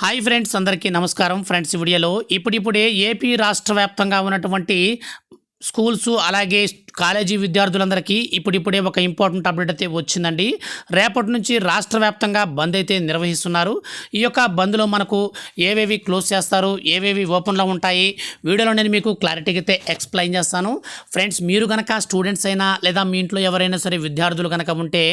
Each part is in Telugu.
హాయ్ ఫ్రెండ్స్, అందరికీ నమస్కారం. ఫ్రెండ్స్, ఈ వీడియోలో ఇప్పుడిప్పుడే ఏపీ రాష్ట్ర వ్యాప్తంగా ఉన్నటువంటి స్కూల్స్ అలాగే కాలేజీ విద్యార్థులందరికీ ఇప్పుడిప్పుడే ఒక ఇంపార్టెంట్ అప్డేట్ అయితే వచ్చిందండి. రేపటి నుంచి రాష్ట్ర వ్యాప్తంగా బంద్ అయితే నిర్వహిస్తున్నారు. ఈ యొక్క బంద్లో మనకు ఏవేవి క్లోజ్ చేస్తారు, ఏవేవి ఓపెన్లో ఉంటాయి, వీడియోలో నేను మీకు క్లారిటీగా అయితే ఎక్స్ప్లెయిన్ చేస్తాను. ఫ్రెండ్స్, మీరు కనుక స్టూడెంట్స్ అయినా లేదా మీ ఇంట్లో ఎవరైనా సరే విద్యార్థులు కనుక ఉంటే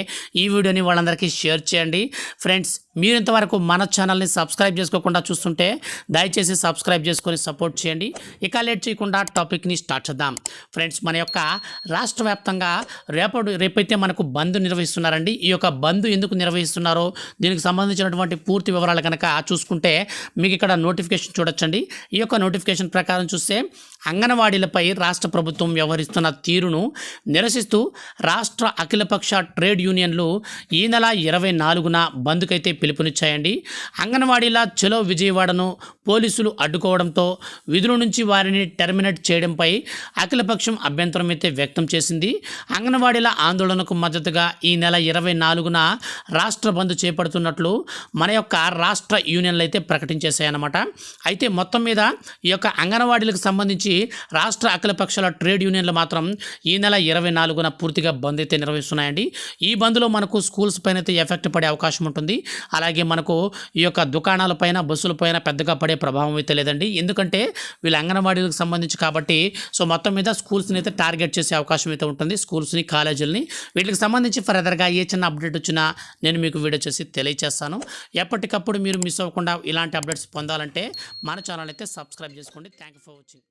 ఈ వీడియోని వాళ్ళందరికీ షేర్ చేయండి. ఫ్రెండ్స్, మీరు ఇంతవరకు మన ఛానల్ని సబ్స్క్రైబ్ చేసుకోకుండా చూస్తుంటే దయచేసి సబ్స్క్రైబ్ చేసుకొని సపోర్ట్ చేయండి. ఇక లేట్ చేయకుండా టాపిక్ని స్టార్ట్ చేద్దాం. ఫ్రెండ్స్, మన యొక్క రాష్ట్ర వ్యాప్తంగా రేపైతే మనకు బంద్ నిర్వహిస్తున్నారండి. ఈ యొక్క బంద్ ఎందుకు నిర్వహిస్తున్నారో దీనికి సంబంధించినటువంటి పూర్తి వివరాలు కనుక చూసుకుంటే మీకు ఇక్కడ నోటిఫికేషన్ చూడొచ్చండి. ఈ యొక్క నోటిఫికేషన్ ప్రకారం చూస్తే అంగన్వాడీలపై రాష్ట్ర ప్రభుత్వం వ్యవహరిస్తున్న తీరును నిరసిస్తూ రాష్ట్ర అఖిలపక్ష ట్రేడ్ యూనియన్లు ఈ నెల 24న బంద్కైతే పిలుపునిచ్చాయండి. అంగన్వాడీల చలో విజయవాడను పోలీసులు అడ్డుకోవడంతో విధుల నుంచి వారిని టెర్మినేట్ చేయడంపై అఖిలపక్షం అభ్యంతరం అయితే వ్యక్తం చేసింది. అంగన్వాడీల ఆందోళనకు మద్దతుగా ఈ నెల 24న రాష్ట్ర బంద్ చేపడుతున్నట్లు మన యొక్క రాష్ట్ర యూనియన్లు అయితే ప్రకటించేశాయన్నమాట. అయితే మొత్తం మీద ఈ యొక్క అంగన్వాడీలకు సంబంధించి రాష్ట్ర అఖిలపక్షాల ట్రేడ్ యూనియన్లు మాత్రం ఈ నెల 24న పూర్తిగా బంద్ అయితే నిర్వహిస్తున్నాయండి. ఈ బంద్లో మనకు స్కూల్స్ పైన అయితే ఎఫెక్ట్ పడే అవకాశం ఉంటుంది. అలాగే మనకు ఈ యొక్క దుకాణాల పైన, బస్సుల పైన పెద్దగా పడే ప్రభావం అయితే లేదండి. ఎందుకంటే వీళ్ళు అంగన్వాడీలకు సంబంధించి కాబట్టి సో మొత్తం మీద స్కూల్స్ని అయితే టార్గెట్ చేసే అవకాశం అయితే ఉంటుంది. స్కూల్స్ని, కాలేజీలని వీటికి సంబంధించి ఫర్దర్గా ఏ చిన్న అప్డేట్ వచ్చినా నేను మీకు వీడియో చేసి తెలియజేస్తాను. ఎప్పటికప్పుడు మీరు మిస్ అవ్వకుండా ఇలాంటి అప్డేట్స్ పొందాలంటే మన ఛానల్ అయితే సబ్స్క్రైబ్ చేసుకోండి. Thank you for watching.